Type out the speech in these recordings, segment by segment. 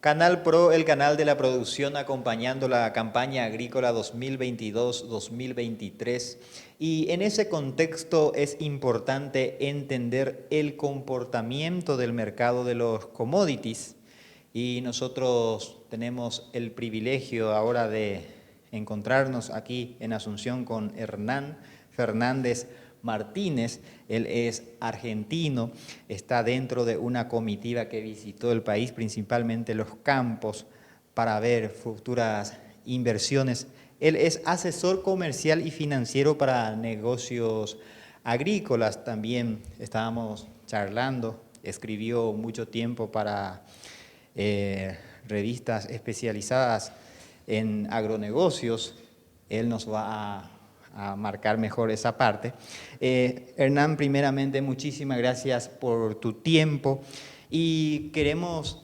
Canal Pro, el canal de la producción acompañando la campaña agrícola 2022-2023. Y en ese contexto es importante entender el comportamiento del mercado de los commodities. Y nosotros tenemos el privilegio ahora de encontrarnos aquí en Asunción con Hernán Fernández Martínez. Él es argentino, está dentro de una comitiva que visitó el país, principalmente los campos, para ver futuras inversiones. Él es asesor comercial y financiero para negocios agrícolas. También estábamos charlando, escribió mucho tiempo para revistas especializadas en agronegocios. Él nos va a marcar mejor esa parte. Hernán, primeramente, muchísimas gracias por tu tiempo y queremos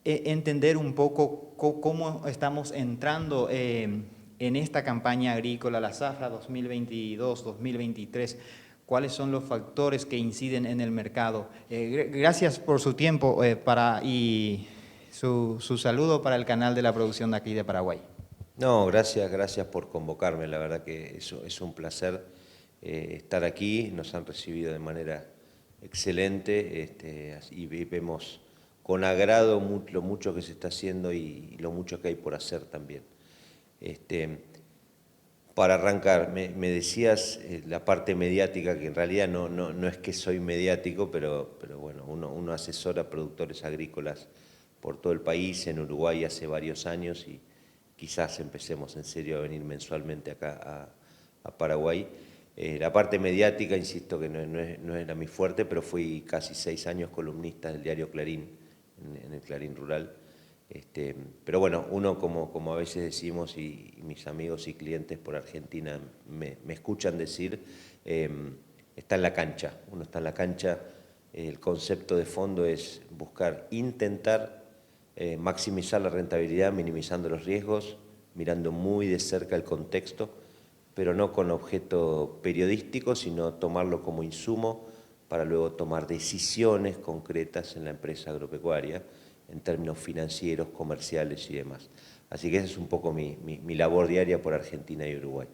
entender un poco cómo estamos entrando en esta campaña agrícola, la zafra 2022-2023. ¿Cuáles son los factores que inciden en el mercado? Gracias por su tiempo y su saludo para el canal de la producción de aquí de Paraguay. No, gracias por convocarme, la verdad que eso es un placer estar aquí, nos han recibido de manera excelente y vemos con agrado lo mucho que se está haciendo y lo mucho que hay por hacer también. Para arrancar, me decías la parte mediática, que en realidad no es que soy mediático, pero bueno, uno asesora a productores agrícolas por todo el país, en Uruguay hace varios años y quizás empecemos en serio a venir mensualmente acá a Paraguay. La parte mediática, insisto que no era mi fuerte, pero fui casi 6 años columnista del diario Clarín, en el Clarín Rural. Pero bueno, uno como a veces decimos, y mis amigos y clientes por Argentina me escuchan decir, está en la cancha. Uno está en la cancha, el concepto de fondo es intentar maximizar la rentabilidad, minimizando los riesgos, mirando muy de cerca el contexto, pero no con objeto periodístico, sino tomarlo como insumo para luego tomar decisiones concretas en la empresa agropecuaria, en términos financieros, comerciales y demás. Así que esa es un poco mi labor diaria por Argentina y Uruguay.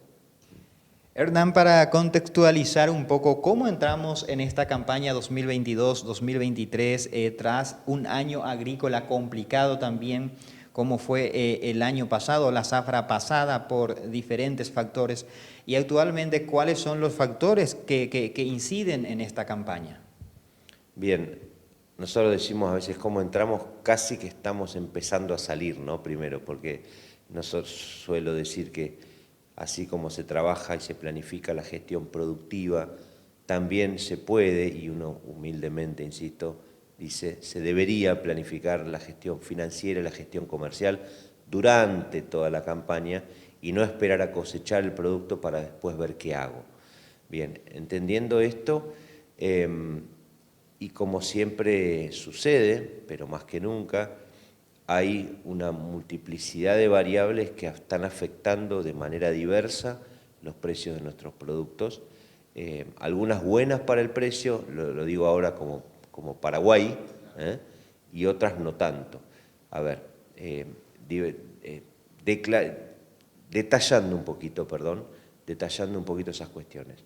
Hernán, para contextualizar un poco cómo entramos en esta campaña 2022-2023 tras un año agrícola complicado también, como fue el año pasado, la zafra pasada por diferentes factores, y actualmente cuáles son los factores que inciden en esta campaña. Bien, nosotros decimos a veces cómo entramos, casi que estamos empezando a salir, ¿no? Primero, porque nosotros suelo decir que así como se trabaja y se planifica la gestión productiva, también se puede, y uno humildemente, insisto, dice, se debería planificar la gestión financiera y la gestión comercial durante toda la campaña y no esperar a cosechar el producto para después ver qué hago. Bien, entendiendo esto, y como siempre sucede, pero más que nunca, hay una multiplicidad de variables que están afectando de manera diversa los precios de nuestros productos. Algunas buenas para el precio, lo digo ahora como Paraguay, y otras no tanto. A ver, detallando un poquito esas cuestiones.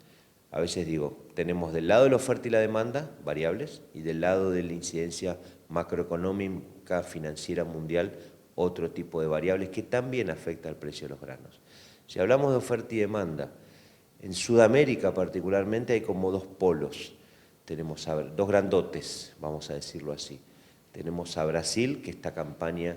A veces digo, tenemos del lado de la oferta y la demanda, variables, y del lado de la incidencia macroeconómica, financiera mundial, otro tipo de variables que también afecta al precio de los granos. Si hablamos de oferta y demanda, en Sudamérica particularmente hay como dos polos. Tenemos dos grandotes, vamos a decirlo así. Tenemos a Brasil, que esta campaña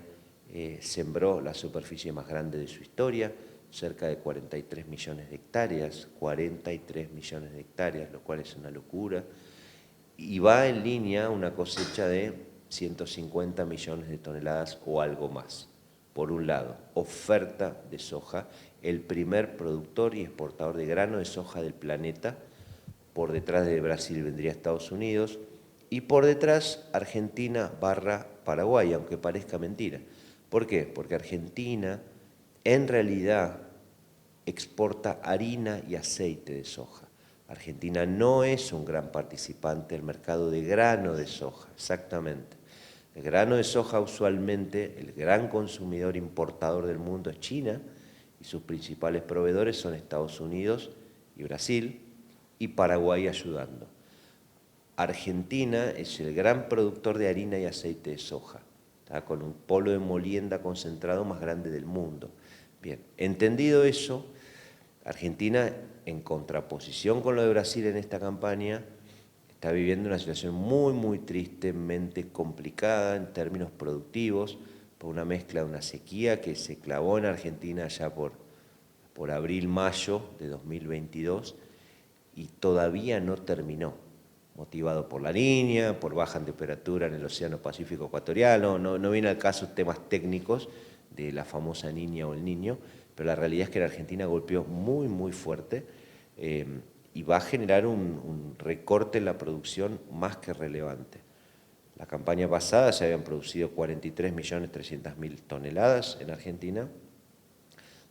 sembró la superficie más grande de su historia, cerca de 43 millones de hectáreas, 43 millones de hectáreas, lo cual es una locura, y va en línea una cosecha de 150 millones de toneladas o algo más. Por un lado, oferta de soja, el primer productor y exportador de grano de soja del planeta, por detrás de Brasil vendría Estados Unidos, y por detrás Argentina / Paraguay, aunque parezca mentira. ¿Por qué? Porque Argentina en realidad exporta harina y aceite de soja. Argentina no es un gran participante del mercado de grano de soja, exactamente. El grano de soja usualmente, el gran consumidor importador del mundo es China y sus principales proveedores son Estados Unidos y Brasil y Paraguay ayudando. Argentina es el gran productor de harina y aceite de soja, ¿tá? Con un polo de molienda concentrado más grande del mundo. Bien, entendido eso, Argentina, en contraposición con lo de Brasil en esta campaña, está viviendo una situación muy tristemente complicada en términos productivos, por una mezcla de una sequía que se clavó en Argentina ya por abril-mayo de 2022 y todavía no terminó, motivado por la Niña, por baja temperatura en el Océano Pacífico Ecuatorial, no viene al caso temas técnicos de la famosa Niña o el Niño, pero la realidad es que la Argentina golpeó muy fuerte y va a generar un recorte en la producción más que relevante. La campaña pasada se habían producido 43.300.000 toneladas en Argentina.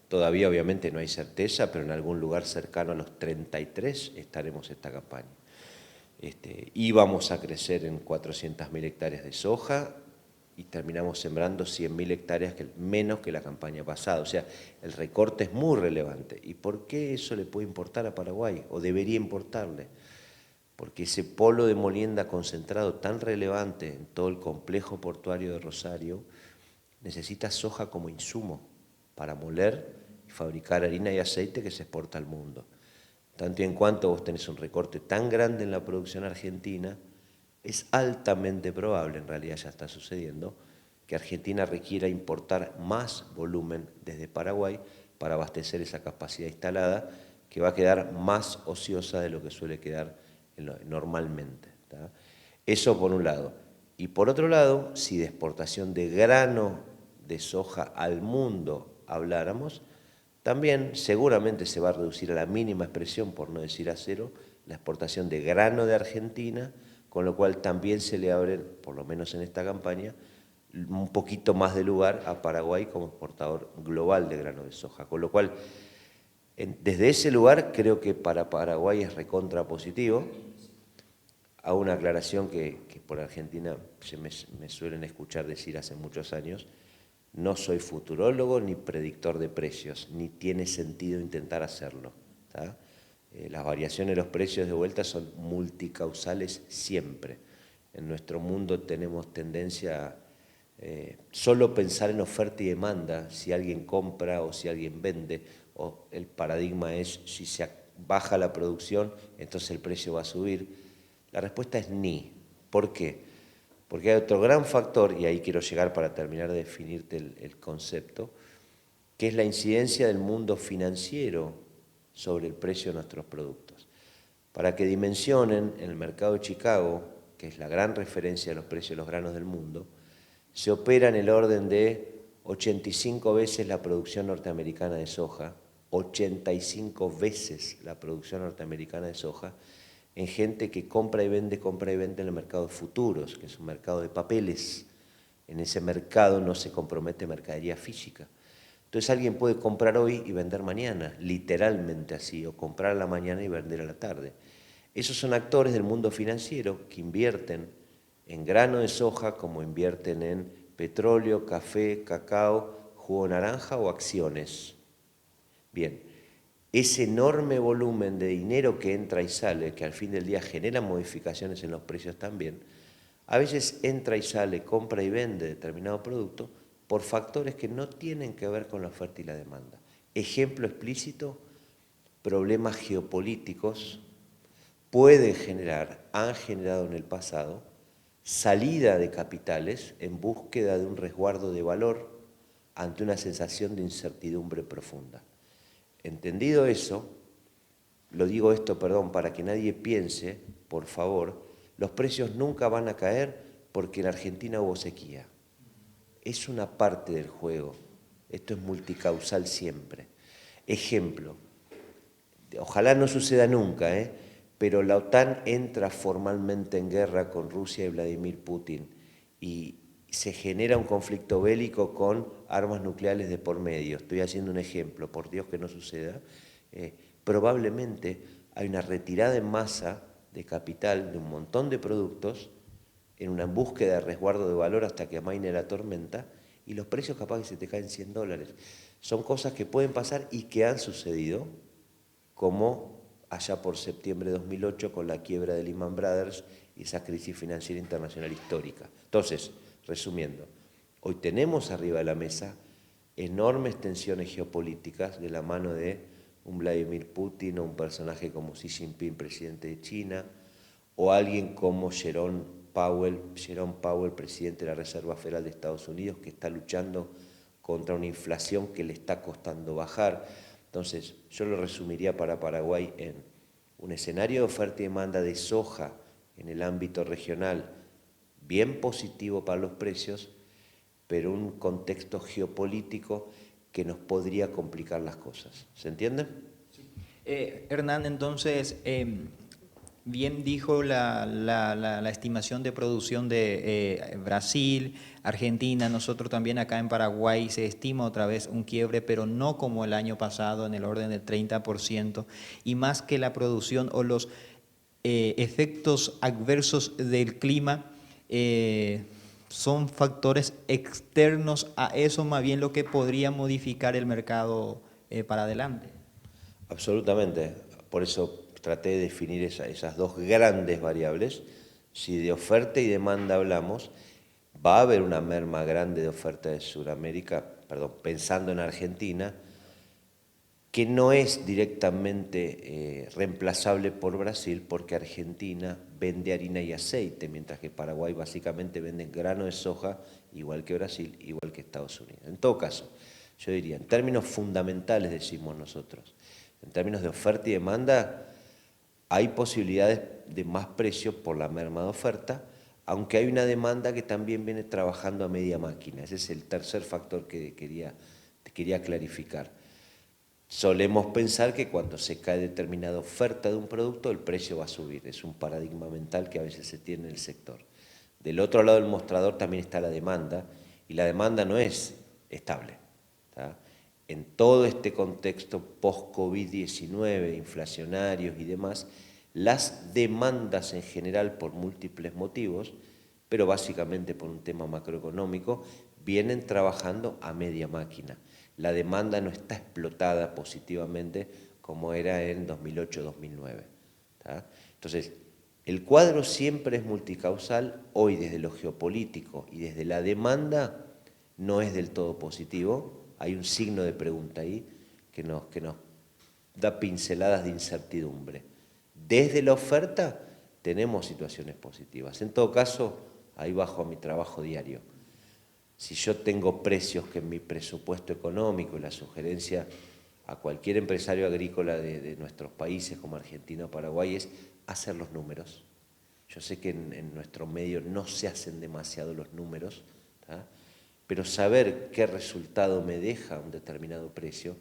Todavía obviamente no hay certeza, pero en algún lugar cercano a los 33 estaremos esta campaña. Íbamos a crecer en 400.000 hectáreas de soja y terminamos sembrando 100.000 hectáreas menos que la campaña pasada. O sea, el recorte es muy relevante. ¿Y por qué eso le puede importar a Paraguay? ¿O debería importarle? Porque ese polo de molienda concentrado tan relevante en todo el complejo portuario de Rosario necesita soja como insumo para moler y fabricar harina y aceite que se exporta al mundo. Tanto y en cuanto vos tenés un recorte tan grande en la producción argentina, es altamente probable, en realidad ya está sucediendo, que Argentina requiera importar más volumen desde Paraguay para abastecer esa capacidad instalada que va a quedar más ociosa de lo que suele quedar normalmente, ¿tá? Eso por un lado. Y por otro lado, si de exportación de grano de soja al mundo habláramos, también seguramente se va a reducir a la mínima expresión, por no decir a cero, la exportación de grano de Argentina, con lo cual también se le abre, por lo menos en esta campaña, un poquito más de lugar a Paraguay como exportador global de grano de soja. Con lo cual, desde ese lugar creo que para Paraguay es recontra positivo. Hago una aclaración que por Argentina me suelen escuchar decir hace muchos años: no soy futurólogo ni predictor de precios, ni tiene sentido intentar hacerlo, ¿tá? Las variaciones de los precios de vuelta son multicausales siempre. En nuestro mundo tenemos tendencia a solo pensar en oferta y demanda, si alguien compra o si alguien vende, o el paradigma es si se baja la producción, entonces el precio va a subir. La respuesta es ni. ¿Por qué? Porque hay otro gran factor, y ahí quiero llegar para terminar de definirte el concepto, que es la incidencia del mundo financiero sobre el precio de nuestros productos. Para que dimensionen, en el mercado de Chicago, que es la gran referencia de los precios de los granos del mundo, se opera en el orden de 85 veces la producción norteamericana de soja, 85 veces la producción norteamericana de soja, en gente que compra y vende en el mercado de futuros, que es un mercado de papeles. En ese mercado no se compromete mercadería física. Entonces alguien puede comprar hoy y vender mañana, literalmente así, o comprar a la mañana y vender a la tarde. Esos son actores del mundo financiero que invierten en grano de soja como invierten en petróleo, café, cacao, jugo de naranja o acciones. Bien, ese enorme volumen de dinero que entra y sale, que al fin del día genera modificaciones en los precios también, a veces entra y sale, compra y vende determinado producto por factores que no tienen que ver con la oferta y la demanda. Ejemplo explícito: problemas geopolíticos pueden generar, han generado en el pasado, salida de capitales en búsqueda de un resguardo de valor ante una sensación de incertidumbre profunda. Entendido eso, lo digo esto, perdón, para que nadie piense, por favor, los precios nunca van a caer porque en Argentina hubo sequía. Es una parte del juego, esto es multicausal siempre. Ejemplo, ojalá no suceda nunca, pero la OTAN entra formalmente en guerra con Rusia y Vladimir Putin y se genera un conflicto bélico con armas nucleares de por medio. Estoy haciendo un ejemplo, por Dios que no suceda. Probablemente hay una retirada en masa de capital de un montón de productos en una búsqueda de resguardo de valor hasta que amaine la tormenta, y los precios capaz que se te caen $100. Son cosas que pueden pasar y que han sucedido, como allá por septiembre de 2008 con la quiebra de Lehman Brothers y esa crisis financiera internacional histórica. Entonces, resumiendo, hoy tenemos arriba de la mesa enormes tensiones geopolíticas de la mano de un Vladimir Putin o un personaje como Xi Jinping, presidente de China, o alguien como Jerome Powell, presidente de la Reserva Federal de Estados Unidos, que está luchando contra una inflación que le está costando bajar. Entonces, yo lo resumiría para Paraguay en un escenario de oferta y demanda de soja en el ámbito regional bien positivo para los precios, pero un contexto geopolítico que nos podría complicar las cosas. ¿Se entiende? Hernán, entonces, bien dijo la estimación de producción de Brasil, Argentina, nosotros también acá en Paraguay se estima otra vez un quiebre, pero no como el año pasado en el orden del 30%, y más que la producción o los efectos adversos del clima, son factores externos a eso, más bien lo que podría modificar el mercado para adelante. Absolutamente. Por eso traté de definir esas dos grandes variables. Si de oferta y demanda hablamos, va a haber una merma grande de oferta de Sudamérica, pensando en Argentina, que no es directamente reemplazable por Brasil, porque Argentina vende harina y aceite, mientras que Paraguay básicamente vende grano de soja, igual que Brasil, igual que Estados Unidos. En todo caso, yo diría, en términos fundamentales decimos nosotros, en términos de oferta y demanda, hay posibilidades de más precio por la merma de oferta, aunque hay una demanda que también viene trabajando a media máquina. Ese es el tercer factor que quería clarificar. Solemos pensar que cuando se cae determinada oferta de un producto, el precio va a subir. Es un paradigma mental que a veces se tiene en el sector. Del otro lado del mostrador también está la demanda, y la demanda no es estable. ¿Tá? En todo este contexto post-COVID-19, inflacionarios y demás, las demandas en general por múltiples motivos, pero básicamente por un tema macroeconómico, vienen trabajando a media máquina. La demanda no está explotada positivamente como era en 2008-2009. Entonces, el cuadro siempre es multicausal. Hoy desde lo geopolítico y desde la demanda no es del todo positivo. Hay un signo de pregunta ahí que nos da pinceladas de incertidumbre. Desde la oferta tenemos situaciones positivas. En todo caso, ahí bajo a mi trabajo diario. Si yo tengo precios que en mi presupuesto económico, la sugerencia a cualquier empresario agrícola de nuestros países como Argentina o Paraguay es hacer los números. Yo sé que en nuestro medio no se hacen demasiado los números, ¿tá? Pero saber qué resultado me deja un determinado precio,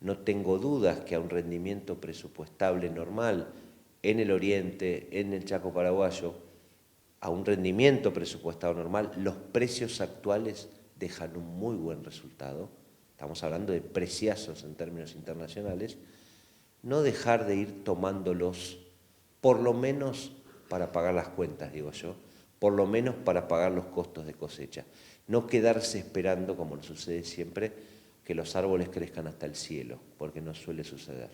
no tengo dudas que a un rendimiento presupuestable normal en el Oriente, en el Chaco paraguayo, a un rendimiento presupuestado normal, los precios actuales dejan un muy buen resultado. Estamos hablando de preciazos en términos internacionales. No dejar de ir tomándolos, por lo menos para pagar las cuentas, digo yo, por lo menos para pagar los costos de cosecha. No quedarse esperando, como sucede siempre, que los árboles crezcan hasta el cielo, porque no suele suceder.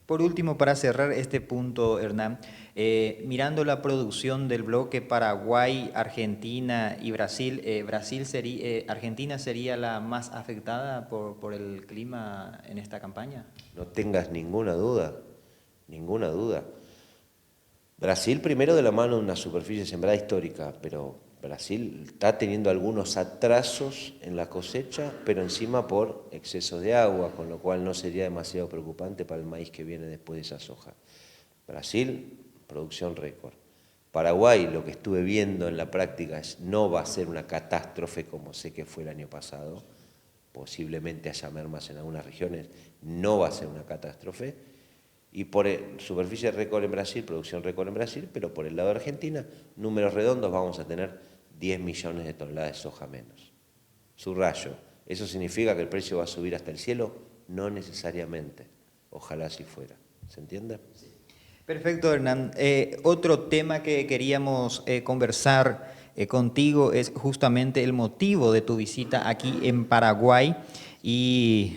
Por último, para cerrar este punto, Hernán, mirando la producción del bloque Paraguay, Argentina y Brasil, ¿Argentina sería la más afectada por el clima en esta campaña? No tengas ninguna duda, ninguna duda. Brasil primero de la mano de una superficie sembrada histórica, pero Brasil está teniendo algunos atrasos en la cosecha, pero encima por excesos de agua, con lo cual no sería demasiado preocupante para el maíz que viene después de esa soja. Brasil, producción récord. Paraguay, lo que estuve viendo en la práctica, no va a ser una catástrofe como sé que fue el año pasado, posiblemente haya mermas en algunas regiones, no va a ser una catástrofe. Y por superficie récord en Brasil, producción récord en Brasil, pero por el lado de Argentina, números redondos, vamos a tener 10 millones de toneladas de soja menos. Subrayo, ¿eso significa que el precio va a subir hasta el cielo? No necesariamente, ojalá así fuera. ¿Se entiende? Sí. Perfecto, Hernán. Otro tema que queríamos conversar contigo es justamente el motivo de tu visita aquí en Paraguay y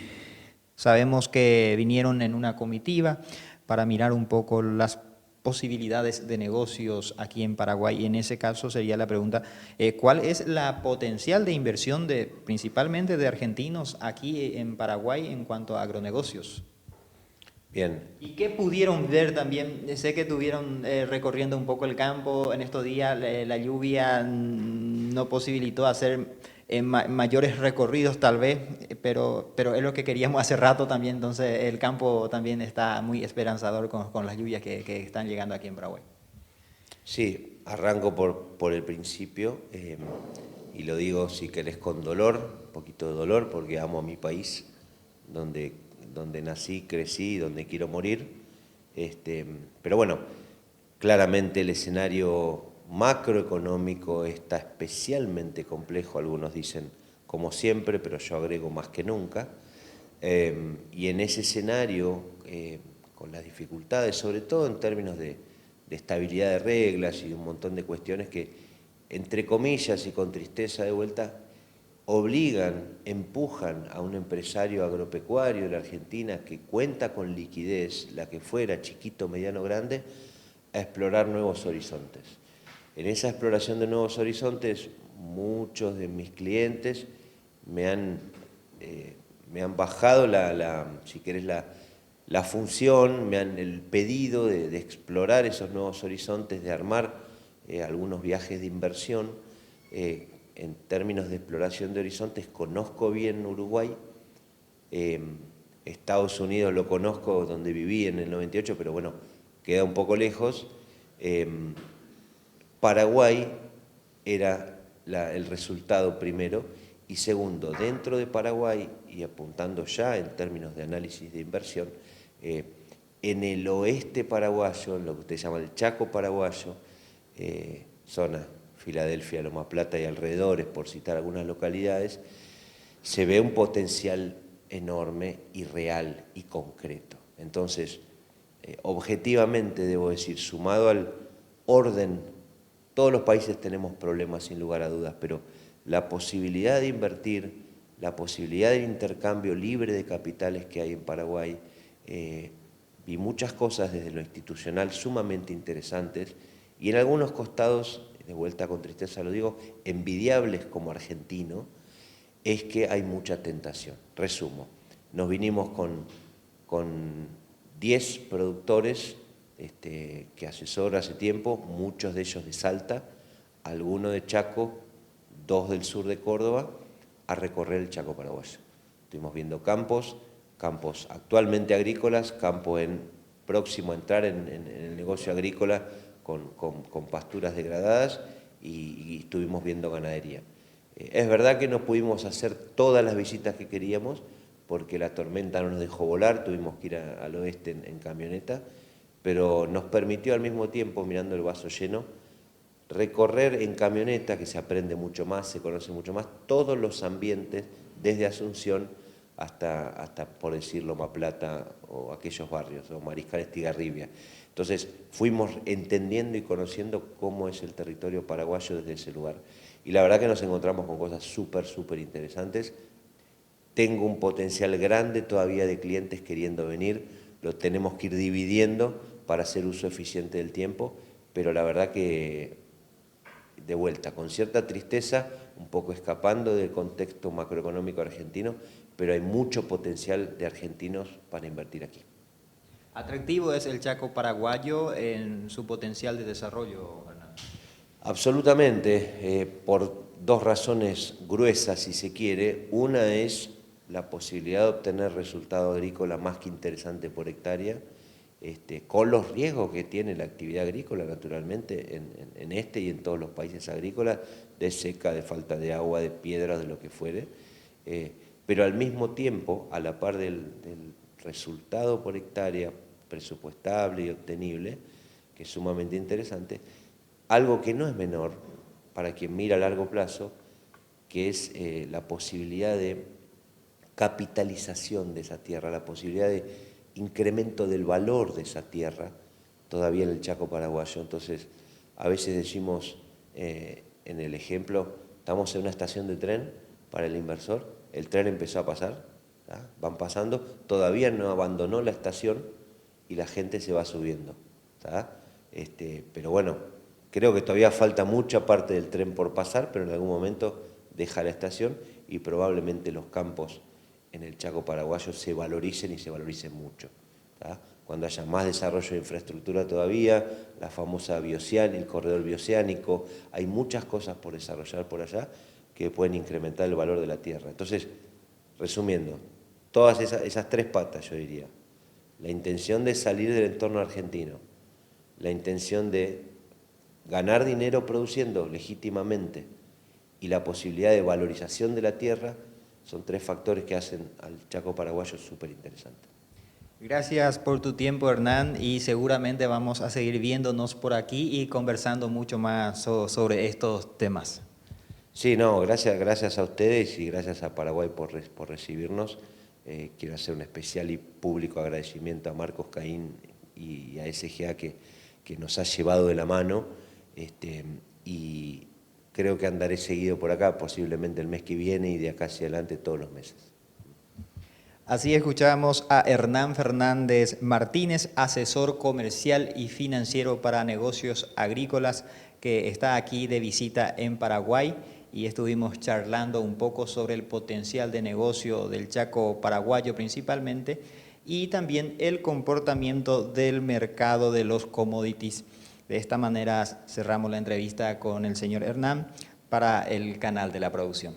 sabemos que vinieron en una comitiva para mirar un poco las posibilidades de negocios aquí en Paraguay y en ese caso sería la pregunta, ¿cuál es la potencial de inversión principalmente de argentinos aquí en Paraguay en cuanto a agronegocios? Bien, ¿Y qué pudieron ver también? Sé que estuvieron recorriendo un poco el campo en estos días, la lluvia no posibilitó hacer mayores recorridos tal vez, pero es lo que queríamos hace rato también, entonces el campo también está muy esperanzador con las lluvias que están llegando aquí en Paraguay. sí, arranco por el principio y lo digo si querés con dolor, un poquito de dolor porque amo a mi país, donde, donde nací, crecí y donde quiero morir. Pero bueno, claramente el escenario macroeconómico está especialmente complejo, algunos dicen como siempre, pero yo agrego más que nunca. Y en ese escenario, con las dificultades, sobre todo en términos de estabilidad de reglas y de un montón de cuestiones que, entre comillas y con tristeza de vuelta, obligan, empujan a un empresario agropecuario de la Argentina que cuenta con liquidez, la que fuera, chiquito, mediano, grande, a explorar nuevos horizontes. En esa exploración de nuevos horizontes, muchos de mis clientes me han, me han bajado si querés, la función, me han el pedido de explorar esos nuevos horizontes, de armar algunos viajes de inversión. En términos de exploración de horizontes, conozco bien Uruguay, Estados Unidos lo conozco donde viví en el 98, pero bueno, queda un poco lejos. Paraguay era el resultado primero y segundo, dentro de Paraguay y apuntando ya en términos de análisis de inversión, en el oeste paraguayo, en lo que usted llama el Chaco paraguayo, zona Filadelfia, Loma Plata y alrededores, por citar algunas localidades, se ve un potencial enorme y real y concreto. Entonces, objetivamente debo decir, sumado al orden, todos los países tenemos problemas sin lugar a dudas, pero la posibilidad de invertir, la posibilidad del intercambio libre de capitales que hay en Paraguay, vi muchas cosas desde lo institucional sumamente interesantes y en algunos costados, de vuelta con tristeza lo digo, envidiables como argentino, es que hay mucha tentación. Resumo, nos vinimos con 10 productores que asesoro hace tiempo, muchos de ellos de Salta, algunos de Chaco, 2 del sur de Córdoba, a recorrer el Chaco paraguayo. Estuvimos viendo campos actualmente agrícolas, campo próximo a entrar en el negocio agrícola con pasturas degradadas y estuvimos viendo ganadería. Es verdad que no pudimos hacer todas las visitas que queríamos porque la tormenta no nos dejó volar, tuvimos que ir al oeste en camioneta, pero nos permitió al mismo tiempo, mirando el vaso lleno, recorrer en camioneta, que se aprende mucho más, se conoce mucho más, todos los ambientes desde Asunción hasta por decir, Loma Plata o aquellos barrios, o Mariscal Estigarribia. Entonces fuimos entendiendo y conociendo cómo es el territorio paraguayo desde ese lugar. Y la verdad que nos encontramos con cosas súper interesantes. Tengo un potencial grande todavía de clientes queriendo venir, lo tenemos que ir dividiendo para hacer uso eficiente del tiempo, pero la verdad que de vuelta, con cierta tristeza, un poco escapando del contexto macroeconómico argentino, pero hay mucho potencial de argentinos para invertir aquí. Atractivo es el Chaco paraguayo en su potencial de desarrollo, Hernán. Absolutamente, por dos razones gruesas, si se quiere. Una es la posibilidad de obtener resultado agrícola más que interesante por hectárea, con los riesgos que tiene la actividad agrícola, naturalmente, en este y en todos los países agrícolas, de seca, de falta de agua, de piedras, de lo que fuere, pero al mismo tiempo, a la par del resultado por hectárea presupuestable y obtenible, que es sumamente interesante, algo que no es menor para quien mira a largo plazo, que es la posibilidad de capitalización de esa tierra, la posibilidad de incremento del valor de esa tierra, todavía en el Chaco paraguayo. Entonces, a veces decimos en el ejemplo, estamos en una estación de tren para el inversor, el tren empezó a pasar, ¿tá? Van pasando, todavía no abandonó la estación y la gente se va subiendo, ¿tá? Pero bueno, creo que todavía falta mucha parte del tren por pasar, pero en algún momento deja la estación y probablemente los campos en el Chaco paraguayo se valoricen y se valoricen mucho, ¿tá? Cuando haya más desarrollo de infraestructura todavía, la famosa bioceánica, el corredor bioceánico, hay muchas cosas por desarrollar por allá que pueden incrementar el valor de la tierra. Entonces, resumiendo, todas esas tres patas, yo diría, la intención de salir del entorno argentino, la intención de ganar dinero produciendo legítimamente y la posibilidad de valorización de la tierra, son tres factores que hacen al Chaco paraguayo súper interesante. Gracias por tu tiempo, Hernán, y seguramente vamos a seguir viéndonos por aquí y conversando mucho más sobre estos temas. Sí, no, gracias a ustedes y gracias a Paraguay por recibirnos. Quiero hacer un especial y público agradecimiento a Marcos Caín y a SGA que nos ha llevado de la mano, y creo que andaré seguido por acá, posiblemente el mes que viene y de acá hacia adelante todos los meses. Así escuchamos a Hernán Fernández Martínez, asesor comercial y financiero para negocios agrícolas, que está aquí de visita en Paraguay, y estuvimos charlando un poco sobre el potencial de negocio del Chaco paraguayo principalmente, y también el comportamiento del mercado de los commodities. De esta manera cerramos la entrevista con el señor Hernán para el canal de la producción.